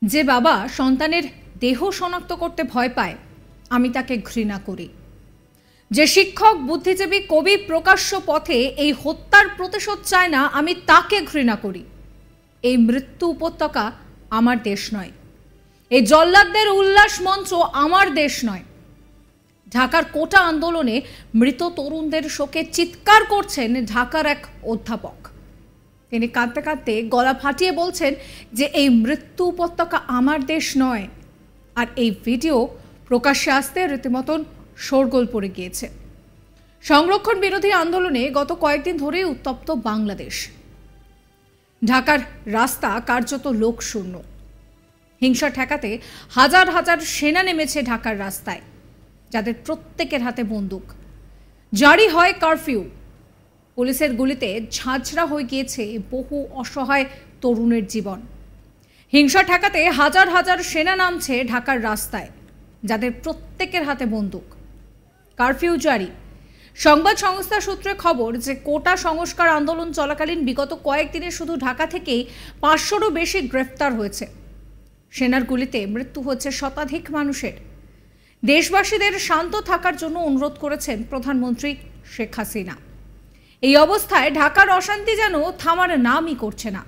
যে বাবা সন্তানের দেহ শনাক্ত করতে ভয় পায় আমি তাকে ঘৃণা করি। যে শিক্ষক, বুদ্ধিজীবী, কবি প্রকাশ্য পথে এই হত্যার প্রতিশোধ চায় না আমি তাকে ঘৃণা করি। এই মৃত্যু উপত্যকা আমার দেশ নয়, এই জল্লাদদের উল্লাস মঞ্চ আমার দেশ নয়। ঢাকার কোটা আন্দোলনে মৃত তরুণদের শোকে চিৎকার করছেন ঢাকার এক অধ্যাপক। তিনি কাঁদতে কাঁদতে গলা ফাটিয়ে বলছেন যে এই মৃত্যু উপত্যকা আমার দেশ নয়। আর এই ভিডিও প্রকাশ্যে আসতে রীতিমতন শোরগোল পড়ে গিয়েছে। সংরক্ষণ বিরোধী আন্দোলনে গত কয়েকদিন ধরে উত্তপ্ত বাংলাদেশ। ঢাকার রাস্তা কার্যত লোকশূন্য। হিংসা ঠেকাতে হাজার হাজার সেনা নেমেছে ঢাকার রাস্তায়, যাদের প্রত্যেকের হাতে বন্দুক। জারি হয় কারফিউ। পুলিশের গুলিতে ঝাঁঝরা হয়ে গিয়েছে বহু অসহায় তরুণের জীবন। হিংসা ঠেকাতে হাজার হাজার সেনা নামছে ঢাকার রাস্তায়, যাদের প্রত্যেকের হাতে বন্দুক। কারফিউ জারি। সংবাদ সংস্থা সূত্রে খবর যে কোটা সংস্কার আন্দোলন চলাকালীন বিগত কয়েকদিনে শুধু ঢাকা থেকেই 500রও বেশি গ্রেফতার হয়েছে। সেনার গুলিতে মৃত্যু হচ্ছে শতাধিক মানুষের। দেশবাসীদের শান্ত থাকার জন্য অনুরোধ করেছেন প্রধানমন্ত্রী শেখ হাসিনা। এই অবস্থায় ঢাকার অশান্তি যেন থামার নামই করছে না।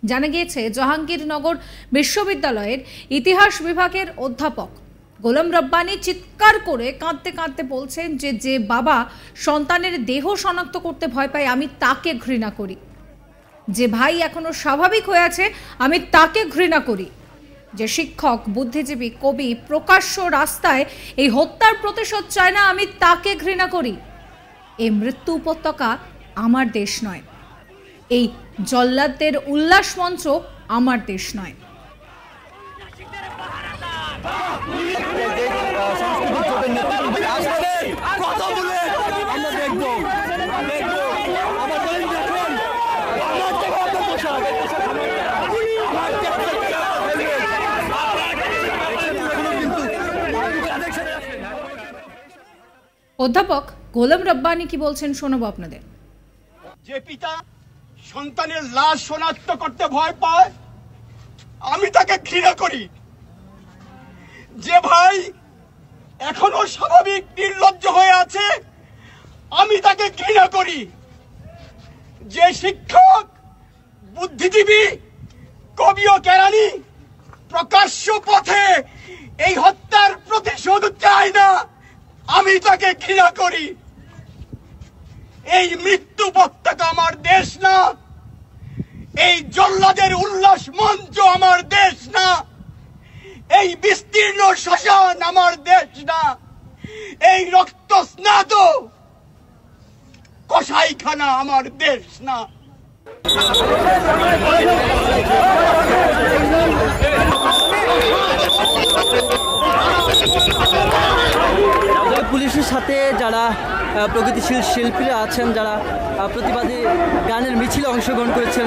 জানা গিয়েছে জাহাঙ্গীরনগর বিশ্ববিদ্যালয়ের ইতিহাস বিভাগের অধ্যাপক গোলাম রব্বানী চিৎকার করে কাঁদতে কাঁদতে বলছেন যে বাবা সন্তানের দেহ শনাক্ত করতে ভয় পায় আমি তাকে ঘৃণা করি। যে ভাই এখনো স্বাভাবিক হয়ে আছে আমি তাকে ঘৃণা করি। যে শিক্ষক, বুদ্ধিজীবী, কবি প্রকাশ্য রাস্তায় এই হত্যার প্রতিশোধ চায় না আমি তাকে ঘৃণা করি। এই মৃত্যু উপত্যকা আমার দেশ নয়, এই জল্লাদদের উল্লাস মঞ্চ আমার দেশ নয়। অধ্যাপক গোলাম রব্বানী কি বলছেন শোনাবো আপনাদের। যে পিতা সন্তানের লাশ শনাক্ত করতে ভয় পায় আমি তাকে ঘৃণা করি। যে ভাই এখনো স্বাভাবিক নির্লজ্জ হয়ে আছে আমি তাকে ঘৃণা করি। যে শিক্ষক, বুদ্ধিজীবী, কবি ও কেরানি প্রকাশ্য পথে এই হত্যার প্রতিশোধ চায় না আমি তাকে ঘৃণা করি। এই মৃত্যু উপত্যকা আমার দেশ না, এই জল্লাদের উল্লাস মঞ্চ আমার দেশ না, এই বিস্তীর্ণ শ্মশান আমার দেশ না, এই রক্ত স্নাত কসাইখানা আমার দেশ না। পুলিশের সাথে যারা প্রগতিশীল শিল্পীরা আছেন, যারা প্রতিবাদী গানের মিছিলে অংশগ্রহণ করেছেন,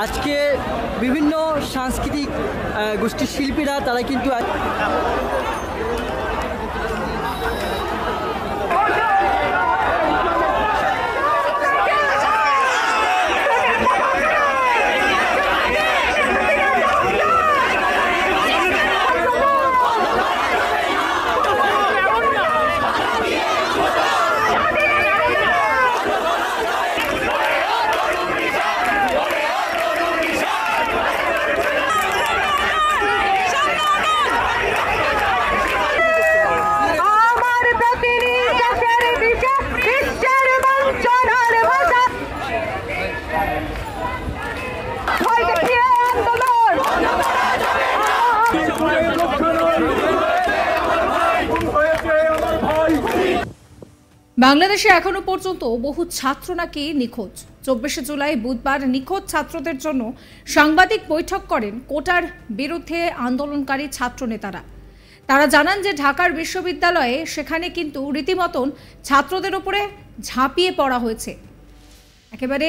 আজকে বিভিন্ন সাংস্কৃতিক গোষ্ঠীর শিল্পীরা তারা কিন্তু বাংলাদেশে এখনো পর্যন্ত বহু ছাত্র নাকি নিখোঁজ। 24 জুলাই বুধবার নিখোঁজ ছাত্রদের জন্য সাংবাদিক বৈঠক করেন কোটার বিরুদ্ধে আন্দোলনকারী ছাত্র নেতারা। তারা জানান যে ঢাকার বিশ্ববিদ্যালয়ে সেখানে কিন্তু রীতিমতন ছাত্রদের উপরে ঝাঁপিয়ে পড়া হয়েছে, একেবারে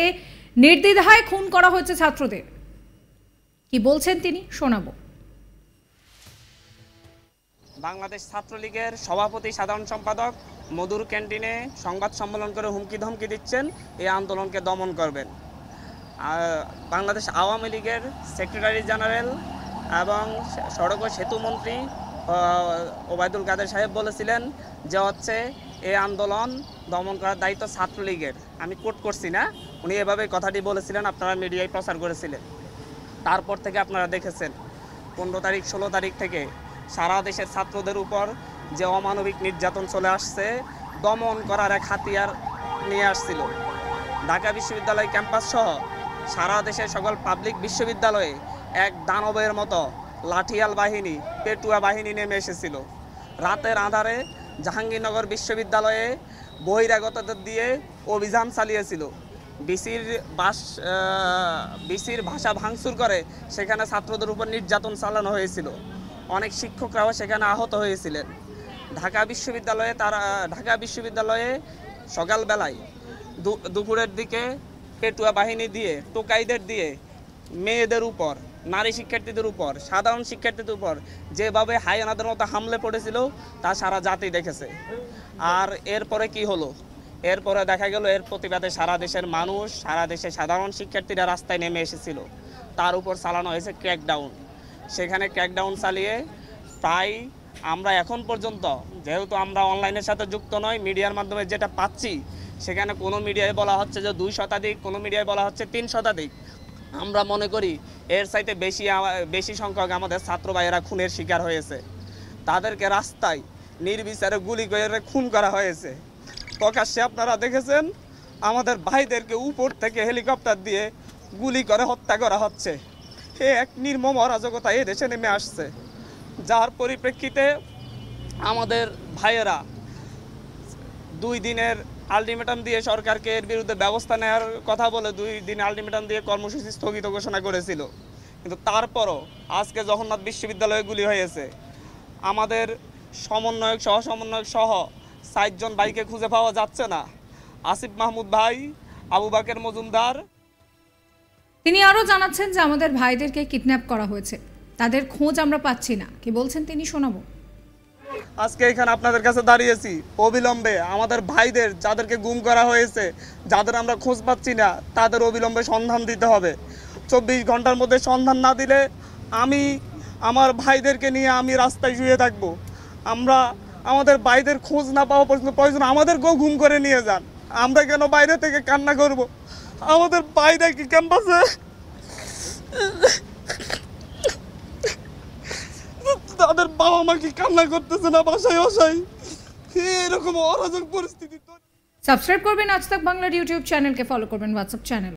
নির্দ্বিধায় খুন করা হয়েছে ছাত্রদের। কি বলছেন তিনি শোনাবো। বাংলাদেশ ছাত্রলীগের সভাপতি সাধারণ সম্পাদক মধুর ক্যান্টিনে সংবাদ সম্মেলন করে হুমকি ধমকি দিচ্ছেন এই আন্দোলনকে দমন করবেন। বাংলাদেশ আওয়ামী লীগের সেক্রেটারি জেনারেল এবং সড়ক ও সেতু মন্ত্রী ওবায়দুল কাদের সাহেব বলেছিলেন যে হচ্ছে এই আন্দোলন দমন করার দায়িত্ব ছাত্রলীগের। আমি কোট করছি না, উনি এভাবে কথাটি বলেছিলেন, আপনারা মিডিয়ায় প্রচার করেছিলেন। তারপর থেকে আপনারা দেখেছেন 15 তারিখ 16 তারিখ থেকে সারা দেশের ছাত্রদের উপর যে অমানবিক নির্যাতন চলে আসছে, দমন করার এক হাতিয়ার নিয়ে আসছিল। ঢাকা বিশ্ববিদ্যালয় ক্যাম্পাস সহ সারা দেশের সকল পাবলিক বিশ্ববিদ্যালয়ে এক দানবের মতো লাঠিয়াল বাহিনী, পেটুয়া বাহিনী নেমে এসেছিল। রাতের আঁধারে জাহাঙ্গীরনগর বিশ্ববিদ্যালয়ে বহিরাগতদের দিয়ে অভিযান চালিয়েছিল। বিসির ভাষা ভাঙচুর করে সেখানে ছাত্রদের উপর নির্যাতন চালানো হয়েছিল। অনেক শিক্ষকরাও সেখানে আহত হয়েছিলেন। ঢাকা বিশ্ববিদ্যালয়ে সকালবেলায় দুপুরের দিকে পেটুয়া বাহিনী দিয়ে, টোকাইদের দিয়ে মেয়েদের উপর, নারী শিক্ষার্থীদের উপর, সাধারণ শিক্ষার্থীদের উপর যেভাবে হায়নাদের মতো হামলে পড়েছিল তা সারা জাতি দেখেছে। আর এরপরে কি হলো? এরপরে দেখা গেল এর প্রতিবাদে সারা দেশের মানুষ, সারা দেশের সাধারণ শিক্ষার্থীরা রাস্তায় নেমে এসেছিল। তার উপর চালানো হয়েছে ক্র্যাকডাউন। সেখানে ক্র্যাকডাউন চালিয়ে প্রায় আমরা এখন পর্যন্ত, যেহেতু আমরা অনলাইনের সাথে যুক্ত নয়, মিডিয়ার মাধ্যমে যেটা পাচ্ছি সেখানে কোনো মিডিয়ায় বলা হচ্ছে যে 2 শতাধিক, কোনো মিডিয়ায় বলা হচ্ছে 3 শতাধিক। আমরা মনে করি এর চাইতে বেশি সংখ্যক আমাদের ছাত্র ভাইয়েরা খুনের শিকার হয়েছে। তাদেরকে রাস্তায় নির্বিচারে গুলি করে খুন করা হয়েছে। প্রকাশ্যে আপনারা দেখেছেন আমাদের ভাইদেরকে উপর থেকে হেলিকপ্টার দিয়ে গুলি করে হত্যা করা হচ্ছে। এ এক নির্মম অরাজকতা এই দেশে নেমে আসছে, যার পরিপ্রেক্ষিতে আমাদের ভাইয়েরা 2 দিনের আলটিমেটাম দিয়ে সরকারকে এর বিরুদ্ধে ব্যবস্থা নেওয়ার কথা বলে 2 দিন আলটিমেটাম দিয়ে কর্মসূচি স্থগিত ঘোষণা করেছিল। কিন্তু তারপরও আজকে জগন্নাথ বিশ্ববিদ্যালয়ে গুলি হয়েছে। আমাদের সমন্বয়ক সহ 7 জন ভাইকে খুঁজে পাওয়া যাচ্ছে না। আসিফ মাহমুদ ভাই, আবু বাকের মজুমদার। তিনি আরও জানাচ্ছেন যে আমাদের ভাইদেরকে কিডন্যাপ করা হয়েছে, তাদের খোঁজ আমরা পাচ্ছি না। কি বলছেন তিনি শোনাবো। আজকে এখানে আপনাদের কাছে দাঁড়িয়েছি অবিলম্বে আমাদের ভাইদের, যাদেরকে গুম করা হয়েছে, যাদের আমরা খোঁজ পাচ্ছি না, তাদের অবিলম্বে সন্ধান দিতে হবে। 24 ঘন্টার মধ্যে সন্ধান না দিলে আমার ভাইদেরকে নিয়ে আমি রাস্তায় শুয়ে থাকবো। আমরা আমাদের ভাইদের খোঁজ না পাওয়া পর্যন্ত প্রয়োজন আমাদেরকেও গুম করে নিয়ে যান। আমরা কেন বাইরে থেকে কান্না করব? আমাদের ভাইরা কি ক্যাম্পাসে, তাদের বাবা মা কি কান্না করতেছে না বাসায় বাসায়? এরকম অরাজক পরিস্থিতি। সাবস্ক্রাইব করবেন আজ তাক বাংলার ইউটিউব চ্যানেলকে, ফলো করবেন হোয়াটসঅ্যাপ চ্যানেল।